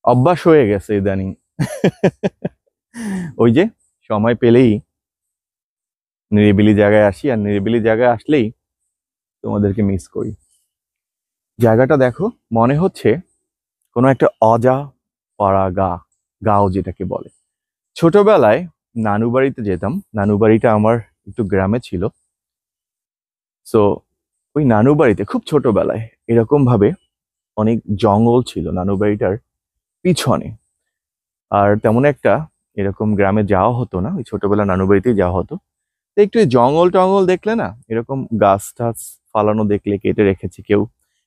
অভ্যাস হয়ে গেছে ইদানিং। ওই যে সময় পেলেই নিরিবিলি জায়গায় আসি, আর নিরিবিলি জায়গায় আসলেই তোমাদেরকে মিস করি। জায়গাটা দেখো, মনে হচ্ছে কোনো একটা অজা পাড়া গাঁও যেটাকে বলে। ছোটবেলায় নানু বাড়িতে যেতাম, নানু বাড়িটা আমার একটু গ্রামে ছিল। সো ওই নানু বাড়িতে খুব ছোটবেলায় এরকম ভাবে অনেক জঙ্গল ছিল নানু বাড়িটার পিছনে। আর তেমন একটা এরকম গ্রামে যাওয়া হতো না, ওই ছোটবেলা নানু বাড়িতেই যাওয়া হতো। তো একটু এই জঙ্গল টঙ্গল দেখলে না, এরকম গাছ টাছ ফালানো দেখলে, কেটে রেখেছে কেউ,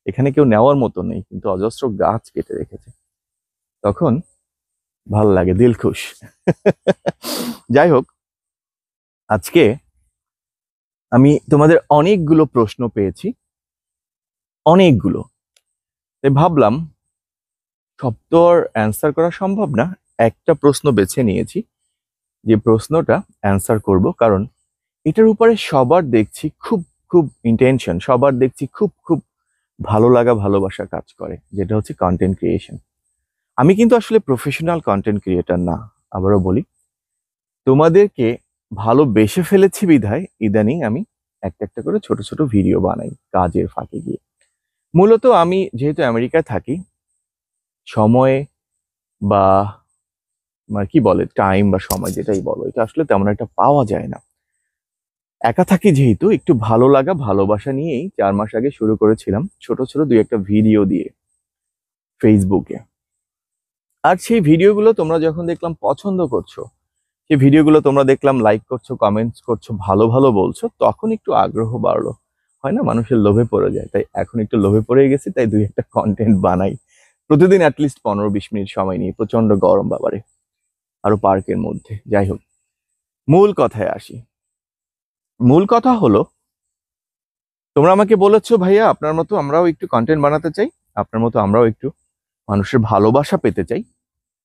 এখানে কেউ নেওয়ার মতো নেই কিন্তু অজস্র গাছ কেটে রেখেছে, তখন ভাল লাগে, দিল খুশ। যাই হোক, আজকে আমি তোমাদের অনেকগুলো প্রশ্ন পেয়েছি, অনেকগুলো। তাই ভাবলাম সব তো আর অ্যান্সার করা সম্ভব না, একটা প্রশ্ন বেছে নিয়েছি যে প্রশ্নটা অ্যান্সার করব, কারণ এটার উপরে সবার দেখছি খুব খুব ইন্টেনশন, সবার দেখছি খুব খুব ভালো লাগা ভালোবাসা কাজ করে, যেটা হচ্ছে কন্টেন্ট ক্রিয়েশন। আমি কিন্তু আসলে প্রফেশনাল কন্টেন্ট ক্রিয়েটর না, আবারও বলি। তোমাদেরকে ভালোবেসে ফেলেছি বিধায় ইদানিং আমি একটা একটা করে ছোট ছোট ভিডিও বানাই কাজের ফাঁকে গিয়ে। মূলত আমি যেহেতু আমেরিকায় থাকি, সময়ে বা কি বলে টাইম বা সময় যেটাই বলো, এটা আসলে তেমন একটা পাওয়া যায় না। একা থাকি যেহেতু, একটু ভালো লাগা ভালোবাসা নিয়েই 4 মাস আগে শুরু করেছিলাম ছোট ছোট দুই একটা ভিডিও দিয়ে ফেসবুকে। আর সেই ভিডিওগুলো তোমরা যখন দেখলাম পছন্দ করছো, সেই ভিডিওগুলো তোমরা দেখলাম লাইক করছো, কমেন্টস করছো, ভালো ভালো বলছো, তখন একটু আগ্রহ বাড়লো। হয় না, মানুষের লোভে পড়ে যায়, তাই এখন একটু লোভে পড়ে গেছি, তাই দুই একটা কন্টেন্ট বানাই প্রতিদিন, অ্যাটলিস্ট 15-20 মিনিট সময় নিয়ে। প্রচন্ড গরম বাবারে, আরো পার্কের মধ্যে। যাই হোক, মূল কথায় আসি। মূল কথা হলো, তোমরা আমাকে বলেছো ভাইয়া আপনার মতো আমরাও একটু কন্টেন্ট বানাতে চাই, আপনার মতো আমরাও একটু মানুষের ভালোবাসা পেতে চাই।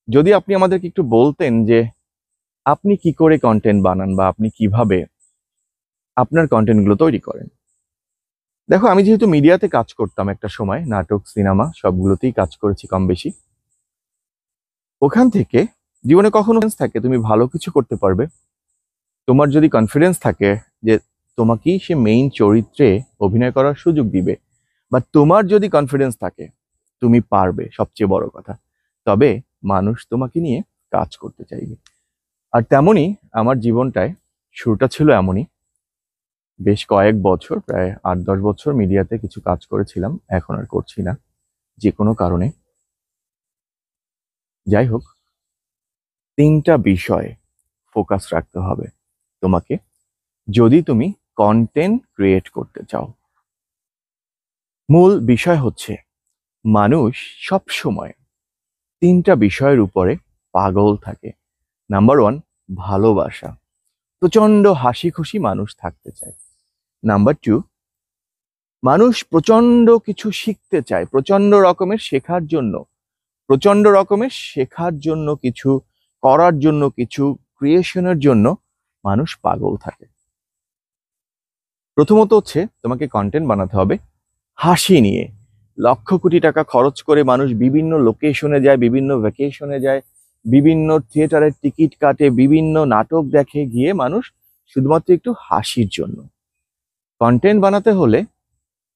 যদি আপনি আমাদেরকে একটু বলতেন যে আপনি কি করে কন্টেন্ট বানান, বা আপনি কিভাবে আপনার কন্টেন্ট গুলো তৈরি করেন। দেখো, আমি যেহেতু মিডিয়াতে কাজ করতাম একটা সময়, নাটক সিনেমা সবগুলোতেই কাজ করেছি কম বেশি। ওখান থেকে জীবনে কখনো থাকে তুমি ভালো কিছু করতে পারবে, তোমার যদি কনফিডেন্স থাকে যে তোমাকেই সে মেইন চরিত্রে অভিনয় করার সুযোগ দিবে, বা তোমার যদি কনফিডেন্স থাকে তুমি পারবে, সবচেয়ে বড় কথা, তবে মানুষ তোমাকে নিয়ে কাজ করতে চাইবে। আর তেমনি আমার জীবনটায় শুরুটা ছিল এমনই। বেশ কয়েক বছর, প্রায় 8-10 বছর মিডিয়াতে কিছু কাজ করেছিলাম, এখন আর করছি না যে কোনো কারণে। যাই হোক, 3টা বিষয় ফোকাস রাখতে হবে তোমাকে যদি তুমি কন্টেন্ট ক্রিয়েট করতে চাও। মূল বিষয় হচ্ছে, মানুষ সব সময় 3টা বিষয়ের উপরে পাগল থাকে। নাম্বার 1, ভালোবাসা, প্রচন্ড হাসি খুশি মানুষ থাকতে চায়। নাম্বার 2, মানুষ প্রচন্ড কিছু শিখতে চায়, প্রচন্ড রকমের শেখার জন্য, কিছু করার জন্য, কিছু ক্রিয়েশনের জন্য মানুষ পাগল থাকে। প্রথমত হচ্ছে, তোমাকে কন্টেন্ট বানাতে হবে হাসি নিয়ে। লক্ষ কোটি টাকা খরচ করে মানুষ বিভিন্ন লোকেশনে যায়, বিভিন্ন ভ্যাকেশনে যায়, বিভিন্ন থিয়েটারের টিকিট কাটে, বিভিন্ন নাটক দেখে, গিয়ে মানুষ শুধুমাত্র একটু হাসির জন্য। কন্টেন্ট বানাতে হলে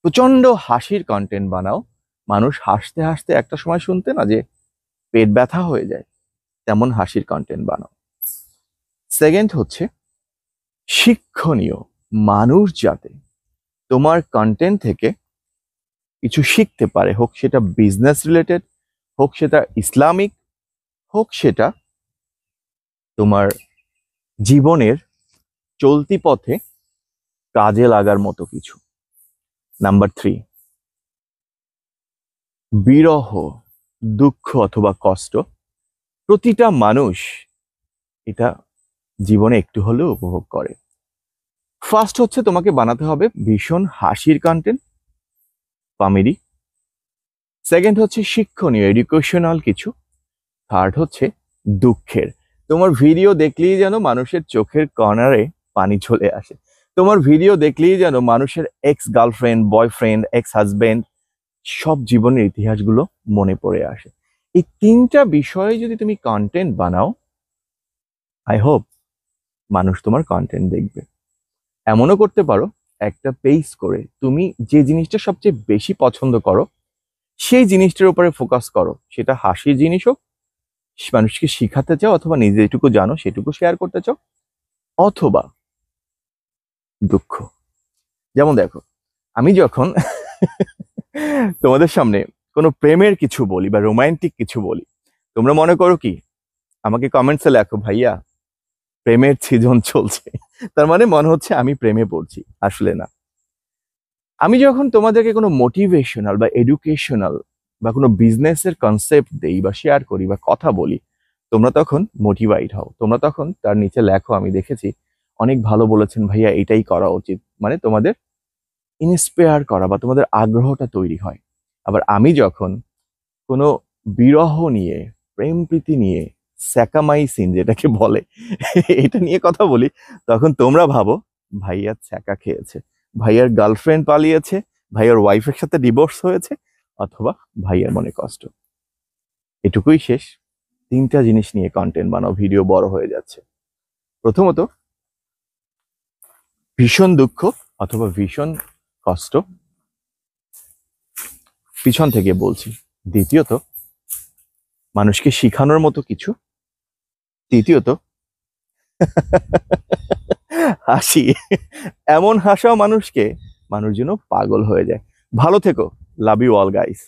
প্রচন্ড হাসির কন্টেন্ট বানাও। মানুষ হাসতে হাসতে একটা সময় শুনতে না যে পেট ব্যথা হয়ে যায়, তেমন হাসির কন্টেন্ট বানাও। সেকেন্ড হচ্ছে শিক্ষণীয়, মানুষ যাতে তোমার কন্টেন্ট থেকে কিছু শিখতে পারে, হোক সেটা বিজনেস রিলেটেড, হোক সেটা ইসলামিক, হোক সেটা তোমার জীবনের চলতি পথে কাজে লাগার মতো কিছু। নাম্বার 3, বিরহ, দুঃখ অথবা কষ্ট, প্রতিটা মানুষ এটা জীবনে একটু হলেও উপভোগ করে। ফার্স্ট হচ্ছে, তোমাকে বানাতে হবে ভীষণ হাসির কন্টেন্ট, কমেডি। সেকেন্ড হচ্ছে শিক্ষণীয়, এডুকেশনাল কিছু। থার্ড হচ্ছে দুঃখের। তোমার ভিডিও দেখলেই যেন মানুষের চোখের কর্নারে পানি চলে আসে, তোমার ভিডিও দেখলেই যেন মানুষের ex girlfriend, boyfriend, ex husband, সব জীবনের ইতিহাসগুলো মনে পড়ে আসে। এই তিনটা বিষয়ে যদি তুমি কন্টেন্ট বানাও, আই হোপ মানুষ তোমার কন্টেন্ট দেখবে। এমনও করতে পারো, একটা পেজ করে তুমি যে জিনিসটা সবচেয়ে বেশি পছন্দ করো সেই জিনিসটার উপরে ফোকাস করো। সেটা হাসির জিনিস হোক, মানুষকে শিখাতে চাও, অথবা নিজে যেটুকু জানো সেটুকু শেয়ার করতে চাও, অথবা দুঃখ। যেমন দেখো, আমি যখন তোমাদের সামনে কোনো প্রেমের কিছু বলি বা রোমান্টিক কিছু বলি, তোমরা মনে করো কি আমাকে কমেন্টসে লেখো, ভাইয়া প্রেমের সিজন চলছে, তার মানে মনে হচ্ছে আমি প্রেমে পড়ছি। আসলে না। আমি যখন তোমাদেরকে কোনো মোটিভেশনাল বা এডুকেশনাল বা কোনো বিজনেসের কনসেপ্ট দেই বা শেয়ার করি বা কথা বলি, তোমরা তখন মোটিভেট হও, তোমরা তখন তার নিচে লেখো, আমি দেখেছি অনেক ভালো বলেছেন ভাইয়া, এটাই করা উচিত। মানে তোমাদের ইন্সপায়ার করা বা তোমাদের আগ্রহটা তৈরি হয়। আবার আমি যখন কোনো বিরহ নিয়ে, প্রেম প্রীতি নিয়ে, স্যাকামাইসিন যেটাকে বলে, এটা নিয়ে কথা বলি, তখন তোমরা ভাবো ভাইয়া ছ্যাকা খেয়েছে, ভাইয়ার গার্লফ্রেন্ড পালিয়েছে, ভাইয়ার ওয়াইফের সাথে ডিভোর্স হয়েছে, অথবা ভাইয়ার মনে কষ্ট। এটুকুই শেষ। তিনটা জিনিস নিয়ে কন্টেন্ট বানাও, ভিডিও বড় হয়ে যাচ্ছে। প্রথমত ভীষণ দুঃখ অথবা ভীষণ কষ্ট, পিছন থেকে বলছি। দ্বিতীয়ত মানুষকে শিখানোর মতো কিছু। তৃতীয়ত হাসি, এমন হাসাও মানুষকে মানুষ যেন পাগল হয়ে যায়। ভালো থেকো। Love you all guys.